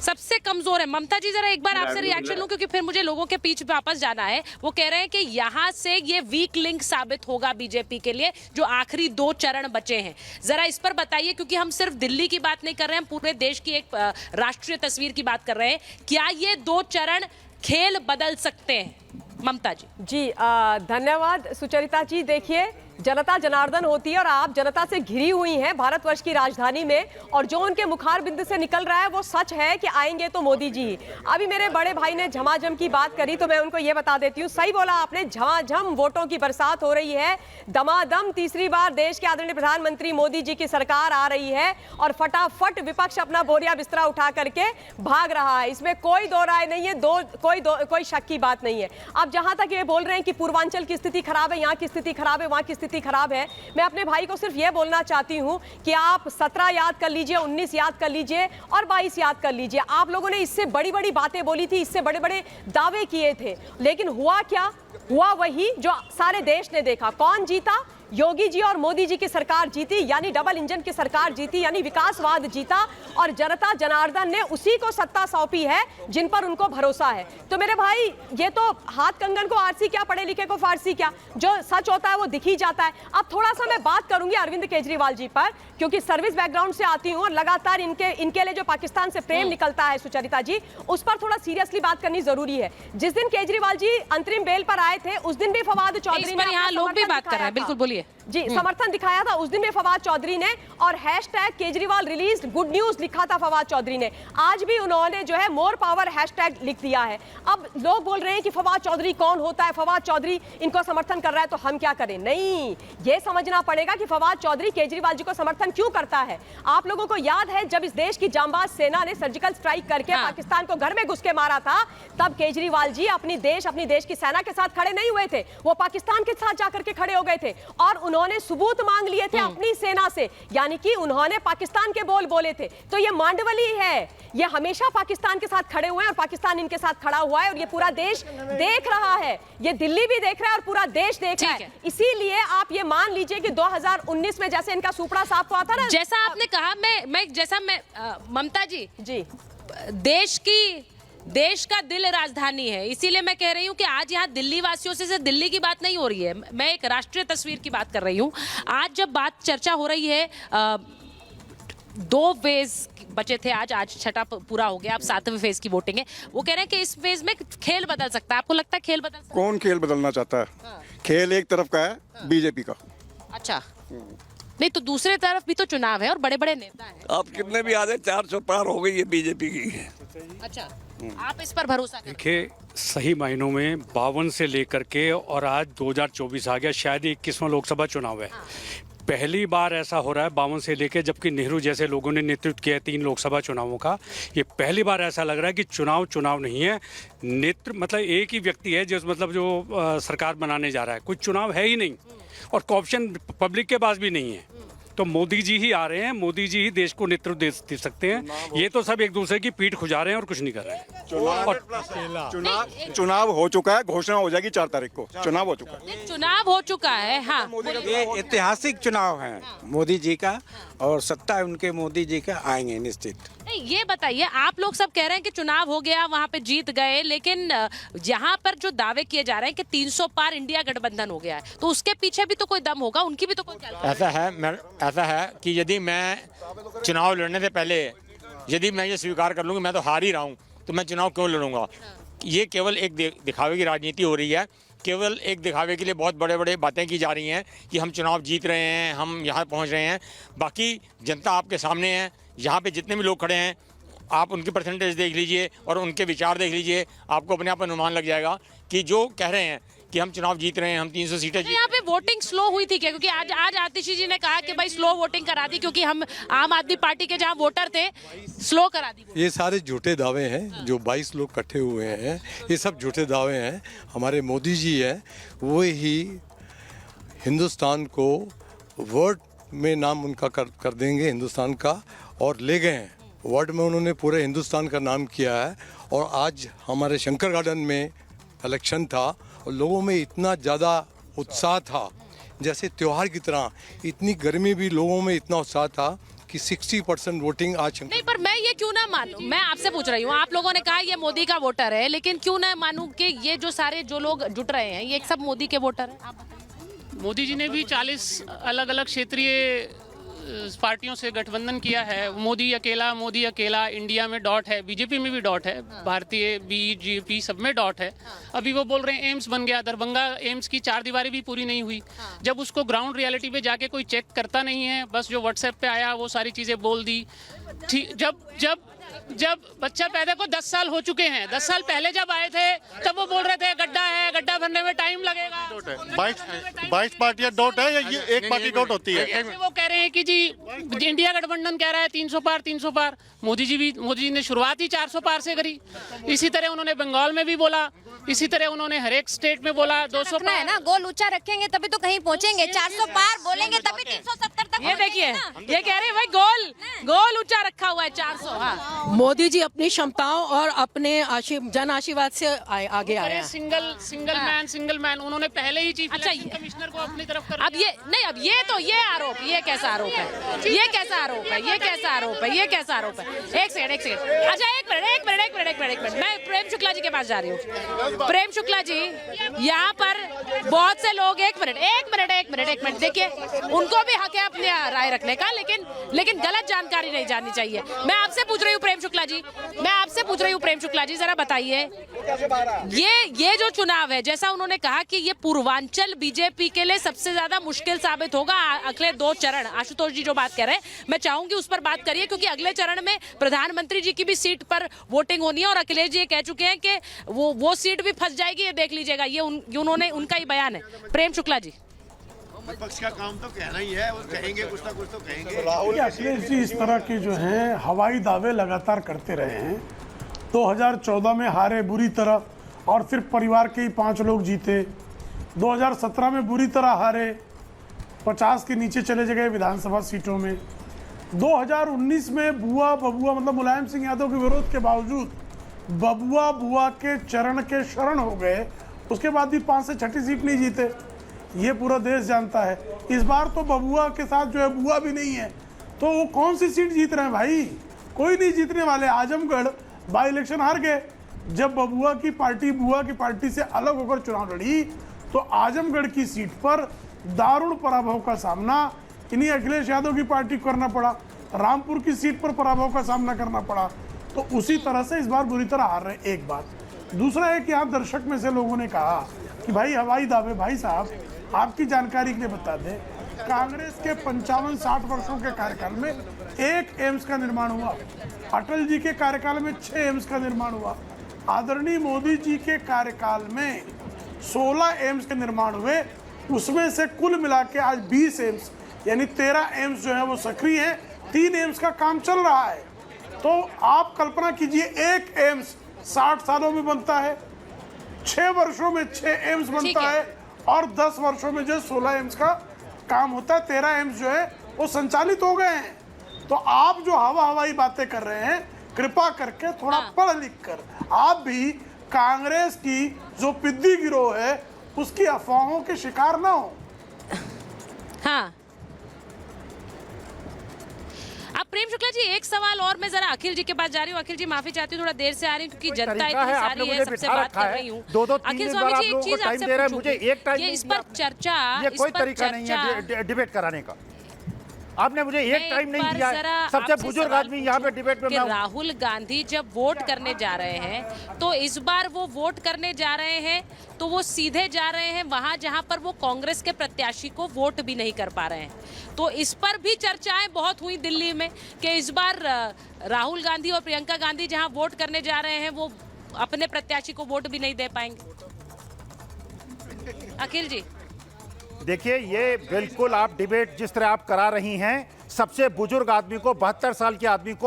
सबसे कमजोर है। ममता जी जरा एक बार आपसे रिएक्शन लूं, क्योंकि फिर मुझे लोगों के पीछे वापस जाना है। वो कह रहे हैं कि यहाँ से ये वीक लिंक साबित होगा बीजेपी के लिए, जो आखिरी 2 चरण बचे हैं। जरा इस पर बताइए, क्योंकि हम सिर्फ दिल्ली की बात नहीं कर रहे हैं, हम पूरे देश की एक राष्ट्रीय तस्वीर की बात कर रहे हैं। क्या ये 2 चरण खेल बदल सकते हैं? ममता जी। जी धन्यवाद सुचरिता जी। देखिए, जनता जनार्दन होती है और आप जनता से घिरी हुई हैं भारतवर्ष की राजधानी में, और जो उनके मुखार बिंद से निकल रहा है वो सच है कि आएंगे तो मोदी जी। अभी मेरे बड़े भाई ने झमाझम की बात करी तो मैं उनको ये बता देती हूँ, सही बोला आपने, झमाझम वोटों की बरसात हो रही है। दमादम तीसरी बार देश के आदरणीय प्रधानमंत्री मोदी जी की सरकार आ रही है और फटाफट विपक्ष अपना बोरिया बिस्तरा उठा करके भाग रहा है। इसमें कोई दो राय नहीं है, कोई शक की बात नहीं है। अब जहां तक ये बोल रहे हैं कि पूर्वांचल की स्थिति खराब है, यहाँ की स्थिति खराब है, वहां की स्थिति खराब है, मैं अपने भाई को सिर्फ यह बोलना चाहती हूं कि आप 17 याद कर लीजिए, 19 याद कर लीजिए और 22 याद कर लीजिए। आप लोगों ने इससे बड़ी बड़ी बातें बोली थी, इससे बड़े बड़े दावे किए थे, लेकिन हुआ क्या? हुआ वही जो सारे देश ने देखा। कौन जीता? योगी जी और मोदी जी की सरकार जीती, यानी डबल इंजन की सरकार जीती, यानी विकासवाद जीता, और जनता जनार्दन ने उसी को सत्ता सौंपी है जिन पर उनको भरोसा है। तो मेरे भाई, ये तो हाथ कंगन को आरसी क्या, पढ़े लिखे को फारसी क्या, जो सच होता है वो दिख ही जाता है। अब थोड़ा सा मैं बात करूंगी अरविंद केजरीवाल जी पर, क्योंकि सर्विस बैकग्राउंड से आती हूं और लगातार इनके लिए जो पाकिस्तान से प्रेम निकलता है सुचरिता जी, उस पर थोड़ा सीरियसली बात करनी जरूरी है। जिस दिन केजरीवाल जी अंतरिम बेल पर आए थे, उस दिन भी फवाद चौधरी ने, यहाँ लोग भी बात कर रहे हैं, बिल्कुल बोलिए जी, समर्थन दिखाया था उस दिन में फवाद चौधरी ने, और hashtag Kejriwal released good news लिखा था फवाद चौधरी ने। आज भी उन्होंने जो है मोर पावर हैशटैग लिख दिया है। अब लोग बोल रहे हैं कि फवाद चौधरी कौन होता है, फवाद चौधरी इनको समर्थन कर रहा है तो हम क्या करें? नहीं, ये समझना पड़ेगा कि फवाद चौधरी केजरीवाल जी को समर्थन क्यों करता है। आप लोगों को याद है जब इस देश की जांबाज सेना ने सर्जिकल स्ट्राइक करके पाकिस्तान को घर में घुस के मारा था, तब केजरीवाल जी अपनी देश की सेना के साथ खड़े नहीं हुए थे, वो पाकिस्तान के साथ जाकर के खड़े हो गए थे और उन्होंने सबूत मांग लिए थे अपनी सेना से, यानी कि उन्होंने पाकिस्तान के बोल बोले थे। तो ये मांडवली है, ये हमेशा पाकिस्तान के साथ खड़े हुए हैं और पाकिस्तान इनके साथ खड़ा हुआ है, और ये पूरा देश देख रहा है, ये दिल्ली भी देख रहा है और पूरा देश देख रहा है। इसीलिए आप ये मान लीजिए कि 2019 में जैसे इनका सुपड़ा साफ हुआ था ना, जैसा आपने कहा, ममता जी, देश का दिल राजधानी है, इसीलिए मैं कह रही हूँ कि आज यहाँ दिल्ली वासियों से सिर्फ दिल्ली की बात नहीं हो रही है, मैं एक राष्ट्रीय तस्वीर की बात कर रही हूँ। आज जब बात चर्चा हो रही है, 2 फेज बचे थे, आज छठा पूरा हो गया, अब 7वें फेज की वोटिंग है। वो कह रहे हैं कि इस फेज में खेल बदल सकता है। आपको लगता है खेल बदल सकता है? कौन खेल बदलना चाहता है? खेल एक तरफ का है, बीजेपी का। अच्छा, नहीं तो दूसरे तरफ भी तो चुनाव है और बड़े बड़े नेता हैं। अब कितने भी आ जाए, 400 पार हो गई है बीजेपी की। अच्छा, आप इस पर भरोसा करें? देखिए, सही मायनों में 52 से लेकर के और आज 2024 आ गया, शायद 21वां लोकसभा चुनाव है। पहली बार ऐसा हो रहा है 52 से लेकर, जबकि नेहरू जैसे लोगों ने नेतृत्व किया है 3 लोकसभा चुनावों का, ये पहली बार ऐसा लग रहा है कि चुनाव नहीं है, नेतृत्व मतलब एक ही व्यक्ति है जो सरकार बनाने जा रहा है, कोई चुनाव है ही नहीं और ऑप्शन पब्लिक के पास भी नहीं है। तो मोदी जी ही आ रहे हैं, मोदी जी ही देश को नेतृत्व दे सकते हैं। ये तो सब एक दूसरे की पीठ खुजा रहे हैं और कुछ नहीं कर रहे हैं। चुनाव हो चुका है, घोषणा हो जाएगी 4 तारीख को। चुनाव हो चुका है, चुनाव हो चुका है। हाँ, ये ऐतिहासिक चुनाव है मोदी जी का, और सत्ता उनके मोदी जी का आएंगे निश्चित। नहीं, ये बताइए, आप लोग सब कह रहे हैं कि चुनाव हो गया, वहां पे जीत गए, लेकिन यहाँ पर जो दावे किए जा रहे हैं कि 300 पार इंडिया गठबंधन हो गया है, तो उसके पीछे भी तो कोई दम होगा, उनकी भी तो कोई ऐसा है कि यदि मैं चुनाव लड़ने से पहले यदि मैं ये स्वीकार कर लूँ कि मैं तो हार ही रहा हूँ, तो मैं चुनाव क्यों लड़ूंगा? ये केवल एक दिखावे की राजनीति हो रही है, केवल एक दिखावे के लिए बहुत बड़े बड़े बातें की जा रही हैं कि हम चुनाव जीत रहे हैं, हम यहाँ पहुँच रहे हैं। बाकी जनता आपके सामने है, यहाँ पे जितने भी लोग खड़े हैं, आप उनकी परसेंटेज देख लीजिए और उनके विचार देख लीजिए, आपको अपने आप अनुमान लग जाएगा कि जो कह रहे हैं कि हम चुनाव जीत रहे हैं, हम 300 सीटें जीत। यहाँ पे वोटिंग स्लो हुई थी क्या? क्योंकि आज आतिशी जी ने कहा कि भाई स्लो वोटिंग करा दी, क्योंकि हम आम आदमी पार्टी के जहाँ वोटर थे स्लो करा दी। ये सारे झूठे दावे हैं, जो 22 लोग इकट्ठे हुए हैं, ये सब झूठे दावे हैं। हमारे मोदी जी हैं, वो ही हिंदुस्तान को वर्ल्ड में नाम उनका कर देंगे हिंदुस्तान का, और ले गए हैं। वर्ल्ड में उन्होंने पूरे हिंदुस्तान का नाम किया है। और आज हमारे शंकर गार्डन में इलेक्शन था और लोगों में इतना ज़्यादा उत्साह था, जैसे त्यौहार की तरह, इतनी गर्मी भी लोगों में इतना उत्साह था कि 60% वोटिंग आज नहीं, पर मैं ये क्यों ना मानूं, मैं आपसे पूछ रही हूँ, आप लोगों ने कहा ये मोदी का वोटर है, लेकिन क्यों ना मानूं कि ये जो सारे जो लोग जुट रहे हैं ये सब मोदी के वोटर हैं? आप बताइए। मोदी जी ने भी 40 अलग अलग क्षेत्रीय पार्टियों से गठबंधन किया है। मोदी अकेला इंडिया में डॉट है, बीजेपी में भी डॉट है, भारतीय बीजेपी सब में डॉट है। अभी वो बोल रहे हैं एम्स बन गया, दरभंगा एम्स की 4 दीवारें भी पूरी नहीं हुई। जब उसको ग्राउंड रियलिटी पे जाके कोई चेक करता नहीं है, बस जो व्हाट्सएप पे आया वो सारी चीजें बोल दी। ठीक, जब बच्चा पैदा को 10 साल हो चुके हैं, 10 साल पहले जब आए थे तब वो बोल रहे थे गड्ढा है, गड्ढा भरने में टाइम लगेगा। 22 पार्टियां डॉट है या ये एक पार्टी डॉट होती है? ऐसे वो कह रहे हैं कि जी इंडिया गठबंधन कह रहा है 300 पार। मोदी जी ने शुरुआत ही 400 पार से करी। इसी तरह उन्होंने बंगाल में भी बोला, इसी तरह उन्होंने हर एक स्टेट में बोला 200 पार है ना। गोल ऊंचा रखेंगे तभी तो कहीं पहुंचेंगे। 400 पार बोलेंगे तभी 370 तक। ये देखिए, ये कह रहे हैं भाई गोल ऊंचा रखा हुआ है 400। हाँ। मोदी जी अपनी क्षमताओं और अपने जन आशीर्वाद से आगे आए हैं। सिंगल मैन उन्होंने पहले ही चीफ इलेक्शन कमिश्नर को अपनी तरफ कर अब ये नहीं, अब ये आरोप, ये कैसा आरोप है? ये कैसा आरोप है? ये कैसा आरोप है? ये कैसा आरोप है? एक सेकंड। अच्छा एक मिनट, मैं प्रेम शुक्ला जी के पास जा रही हूँ। प्रेम शुक्ला जी, यहाँ पर बहुत से लोग एक मिनट देखिए, उनको भी हक है अपनी राय रखने का, लेकिन गलत जानकारी नहीं जाननी चाहिए। मैं आपसे पूछ रही हूँ प्रेम शुक्ला जी, जरा बताइए, ये जो चुनाव है, जैसा उन्होंने कहा कि ये पूर्वांचल बीजेपी के लिए सबसे ज्यादा मुश्किल साबित होगा अगले 2 चरण। आशुतोष जी जो बात कह रहे हैं, मैं चाहूंगी उस पर बात करिए, क्योंकि अगले चरण में प्रधानमंत्री जी की भी सीट पर वोटिंग होनी है और अखिलेश जी ये कह चुके हैं कि वो सीट भी फंस जाएगी, ये देख लीजिएगा। ये उन्होंने उनका ही बयान है। प्रेम शुक्ला जी, विपक्ष का काम तो कहना ही है, वो कहेंगे कुछ ना कुछ तो कहेंगे। अखिलेश जी इस तरह के जो हैं हवाई दावे लगातार करते रहे हैं। 2014 में हारे बुरी तरह और सिर्फ परिवार के ही 5 लोग जीते। 2017 में बुरी तरह हारे, 50 के नीचे चले गए विधानसभा सीटों में। 2019 में बुआ बबुआ मतलब मुलायम सिंह यादव के विरोध के बावजूद बबुआ बुआ के चरण के शरण हो गए। उसके बाद भी 5 से 6 सीट नहीं जीते, ये पूरा देश जानता है। इस बार तो बबुआ के साथ जो है बुआ भी नहीं है, तो वो कौन सी सीट जीत रहे हैं भाई? कोई नहीं जीतने वाले। आजमगढ़ बाई इलेक्शन हार गए। जब बबुआ की पार्टी बुआ की पार्टी से अलग होकर चुनाव लड़ी तो आजमगढ़ की सीट पर दारुण पराभव का सामना इन्हीं अखिलेश यादव की पार्टी को करना पड़ा। रामपुर की सीट पर पराभव का सामना करना पड़ा। तो उसी तरह से इस बार बुरी तरह हार रहे। एक बात। दूसरा है कि यहाँ दर्शक में से लोगों ने कहा कि भाई हवाई दावे। भाई साहब, आपकी जानकारी के लिए बता दें, कांग्रेस के 55-60 वर्षों के कार्यकाल में 1 एम्स का निर्माण हुआ। अटल जी के कार्यकाल में 6 एम्स का निर्माण हुआ। आदरणीय मोदी जी के कार्यकाल में 16 एम्स के निर्माण हुए। उसमें से कुल मिला के आज 20 एम्स यानी 13 एम्स जो है वो सक्रिय है। 3 एम्स का काम चल रहा है। तो आप कल्पना कीजिए, 1 एम्स 60 सालों में बनता है, 6 वर्षों में 6 एम्स बनता है और 10 वर्षों में जो 16 एम्स का काम होता है। 13 एम्स जो है वो संचालित हो गए हैं। तो आप जो हवाई बातें कर रहे हैं, कृपा करके थोड़ा पढ़ लिख कर आप भी कांग्रेस की जो पिद्दी गिरोह है उसकी अफवाहों के शिकार ना हो। हाँ, अब प्रेम शुक्ला जी, एक सवाल और मैं जरा अखिल जी के पास जा रही हूँ। अखिल जी, माफी चाहती हूँ, थोड़ा देर से आ रही हूँ क्योंकि जनता इतनी सारी है, सबसे बात कर रही हूँ। अखिल स्वामी जी, एक चीज आपसे पूछूंगी, ये इस पर चर्चा, कोई तरीका नहीं है डिबेट कराने का। आपने मुझे एक टाइम नहीं दिया। सबसे बुजुर्ग आदमी यहाँ पे डिबेट में राहुल गांधी जब वोट करने जा रहे हैं तो इस बार वो वोट करने जा रहे हैं तो वो सीधे जा रहे हैं वहां जहां पर वो कांग्रेस के प्रत्याशी को वोट भी नहीं कर पा रहे हैं। तो इस पर भी चर्चाएं बहुत हुई दिल्ली में कि इस बार राहुल गांधी और प्रियंका गांधी जहां वोट करने जा रहे हैं वो अपने प्रत्याशी को वोट भी नहीं दे पाएंगे। अखिल जी, देखिए, ये बिल्कुल आप डिबेट जिस तरह आप करा रही हैं, सबसे बुजुर्ग आदमी को 72 साल के आदमी को